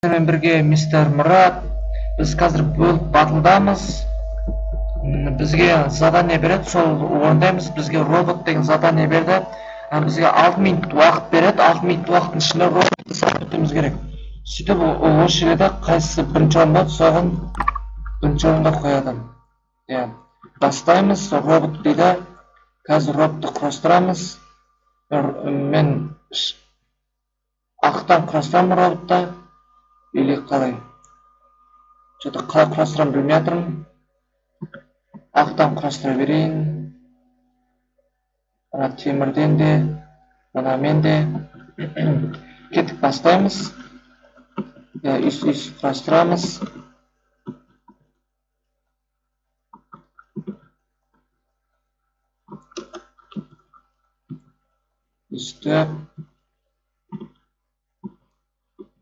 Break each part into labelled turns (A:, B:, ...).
A: Сіздермен бірге мистер Мұрат, біз қазір бөліп батылдамыз. Бізге задание береді, сол орындаймыз. Бізге робот деген задание берді. Бізге 6 минут уақыт береді. 6 минут уақыттың ішінде роботты салып кетуіміз керек. Сөйтіп осы жерде қайсысы бірінші орын болады, соған бірінші орынға қояды. Бастаймыз. Робот дейді. Қазір роботты құрастырамыз. Мен ақтан құрастырамын роботты. Или қалай? Что-то қалай құрастырамын білмей жатырмын. Ақтан құрастыра берейін. Мына темірден де, мынамен де. Кеттік, бастаймыз. Үст құрастырамыз. Үсті.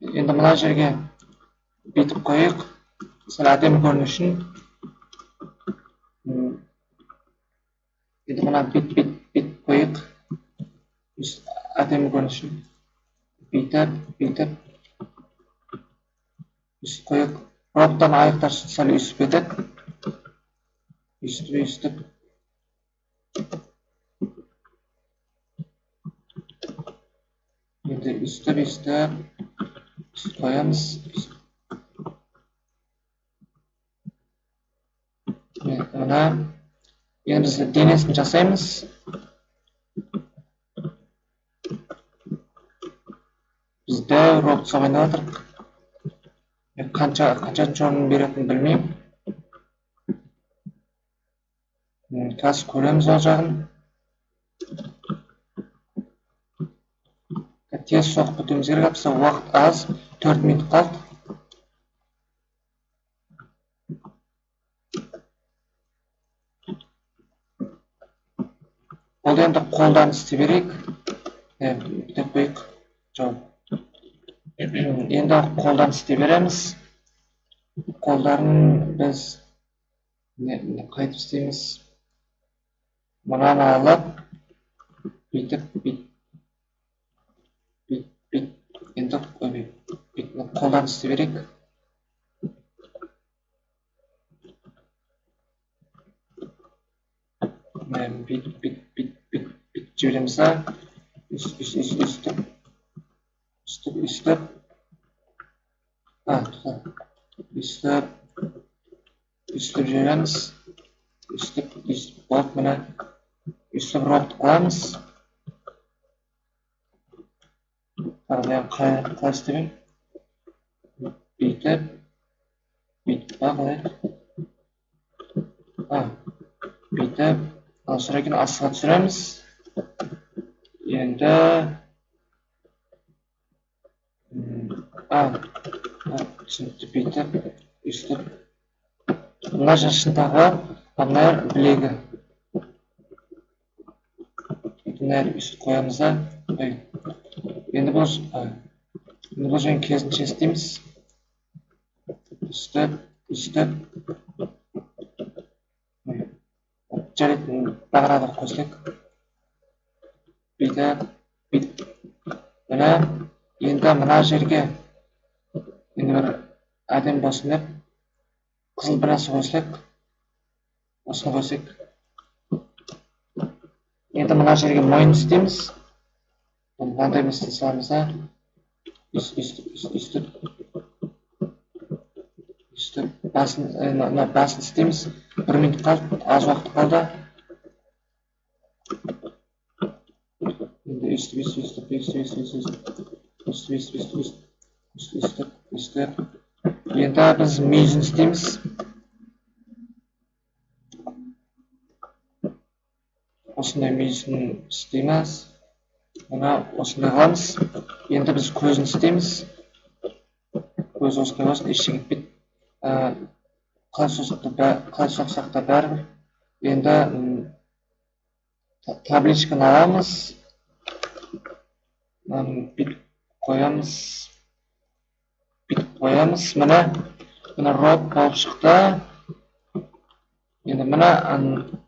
A: Енді мына жерге бүйтіп қойық. Сәл әдемі көріну үшін. Енді мына бүйтіп қойық. Әдемі көріну үшін. Бүйтіп. Үст қойық. Роботтан аяқтар сәл үсіп кетеді. Үстіп. Енді үстіп. Қоямыз. Мына енді біз денесін жасаймыз. Біз дәу робот ойнап жатырмық. Қаншаншы орын беретінін білмеймін. Қазір көреміз ол жағын. Тез соғып бітуіміз керек. Бізде уақыт аз, 4 минут қалды. Ол енді қолдан істей берейік. Бүйтіп қойық. Енді қолдан істей береміз. Қолдарын біз қайтып істейміз. Мынаны алып, бүйтіп. Енді қолдан істей берейік. Бүйтіп жібереміз да. Үстіп. Үстіп жібереміз. Үстіп. Болып міне. Үстіп робот қыламыз. Қалай істемейм? Бүйтіп бағылай. Бүйтіп. Содан кейін астыға түсіреміз. Енді түсінікті. Бүйтіп, үстіп. Мына шынтағы бар, мына білегі. Мына үст қоямыз да. Енді бұл жайын кезінше істейміз. Үстіп. Жарайды, бағанада қосылайық. Бүйтіп. Міне, енді мына жерге енді бір әдем болсын деп қызыл бірнәрсе қосылайық. Осыны қосайық. Енді мына жерге мойын істейміз. Мынандай істей саламыз да. Үстіп. Басын істейміз. 1 минут қалды, аз уақыт қалды. Енді үстіп. Енді біз мүйізін істейміз. Осындай мүйізін істейміз. Мына осындай қыламыз. Енді біз көзін істейміз. Көз осындай болсын, ештеңе етпейді. Қалай соқсақ та бәрібір. Енді табличканы аламыз. Бүйтіп қоямыз. Міне робот болып шықты. Енді міне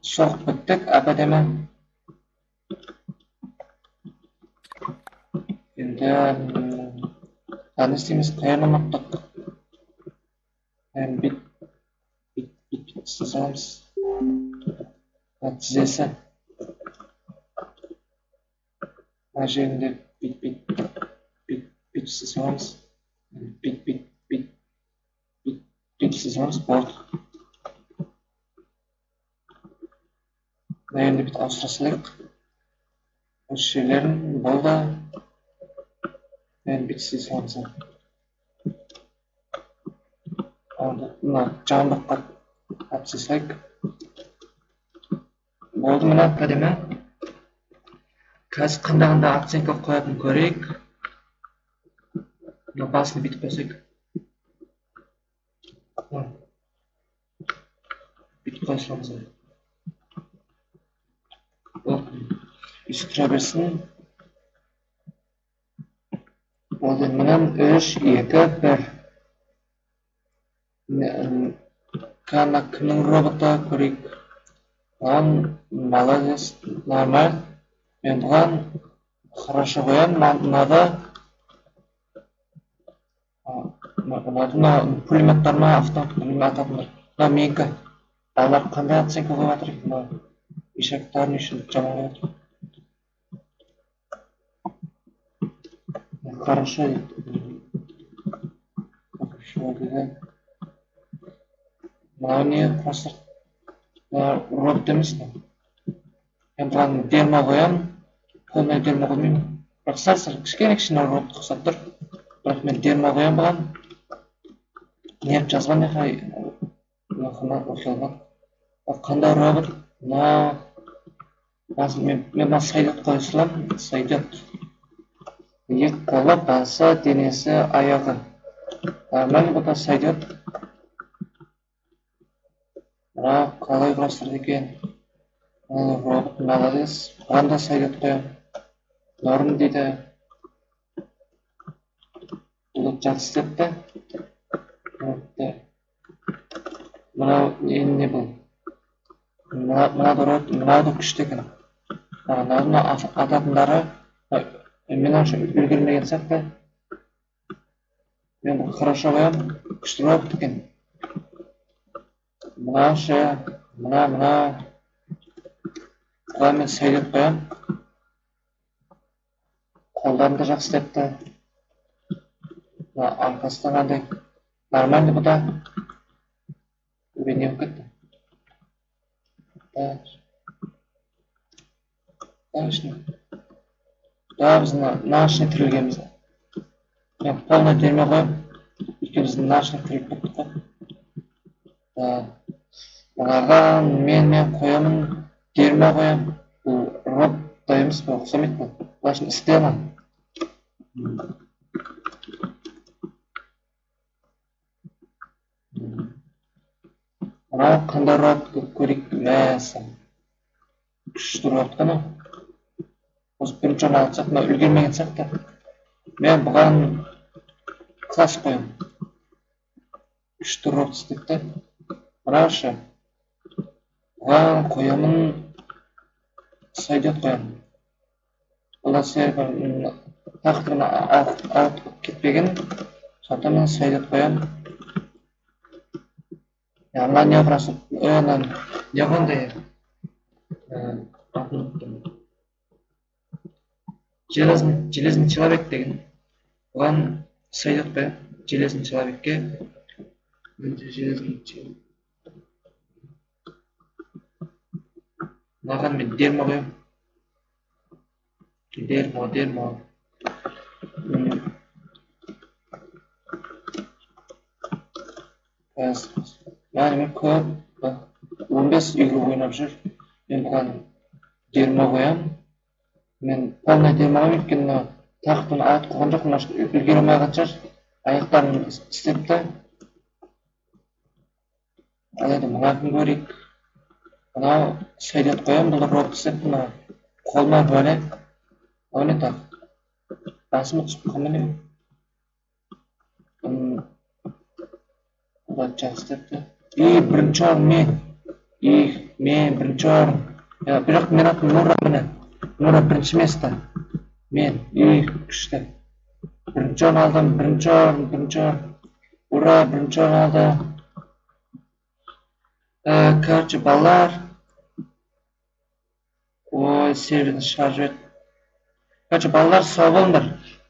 A: соғып біттік, әп-әдемі. Енді не істейміз? Қайырын ұмыттық. Бит саламыз. Тізесі. Мына жерінде бит саламыз. Бит саламыз. Болды. Мына жерінде бит ауыстыра салайық. Осы жерлерін болды. Мен бит саламыз. Мына жамбыққа алып салайық. Болды, мына әдемі. Қазір қандай оценка қоятын көрейік. Мына басын битіп қойсайық. Битіп қойсаңыз. Болды. Үсі тұра берсін. Болды, мұнан 3, 2, 1. Қана кімнің роботы көрейік. Бұған молодец, нормаль. Мен бұған хорошо қоям. Мынады пулеметтар ма, автопулемет ататындар. Мына менікі. Балалар қандай оценка қойып жатыр екен? Ишақтарын үшін жаман қойып жатыр. Хорошо. Мынау не просто робот емес пе? Мен бұған дерма қоям, полный дерма қоймаймын. Бірақ сәл кішкене робот қосып тұр. Бірақ мен дерма қоям бұған. Не жазған еқай оқиғалар. Қандай робот? Мен сайдет қойып салам. Сайдет. Екі қолы, басы, денесі, аяғы. Нормально бұда сайдет. Бірақ қалай құрастырды екен? Робот молодец. Бұған да сайдет қоям. Норм дейді. Бұл жақсы істепті. Мынау не бұл? Мынауды күшті екен. Мынау ататындары мен онша үлгермеген сияқты. Мен бұл хорошо қоям. Күшті робот екен. Мынау ше, мына. Бұған мен сайдет қоям. Қолдарын да жақсы істепті. Арқасынан қандай. Нормальный бұда. Не болып кетті. Біз нашыны тірілгенбіз. Мен полный дерме қойым. Өйткені біздің нашыны тіріліп кеттік қой. Бұларға мен қоямын, дерме қоям. Бұл робот емес пе, ұқсамайды бұл. Бұлашын істеймін. Мынау қандай робот көрейік. Мәсі. Күшті робот қана. Осы бірінші орын алып сақ, үлгермеген сақты. Мен бұған класс қоям. Күшті робот істепті. Мынау ше. Бұған қоямын, сайдет қоям. Бұлда тақтығына алып кетпеген. Сонда мен сайдет қоям. Мына не құрасы? Не қандай? Железный человек деген. Бұған сайдет қоям. Железный человекке. Железный человек. Маған мен дерма қоям. Дерма. Мен көп 15 игру ойнап жүр. Мен бұған дерма қоям. Мен полный дерма қоям. Өйткені тақтың ат қойған жоқ. Үлгере алмай қатшар. Аяқтарын істепті. Алайда мұнатын көрейік. Мынау сайдет қоям. Бұл робот істепті. Қолма бөле. Ол не тақ? Басымы түсіп қалмайды. Бұл жақсы істепті. Бірінші орын мен. Мен бірінші орын. Бірақ мен атын Нура міне. Нура бірінші месті. Мен күшті. Бірінші орын алдым, бірінші орын. Ура, бірінші орын алды. Короче, балалар. Ой, серверден шығарып жіберді. Короче, балалар, сау болыңдар.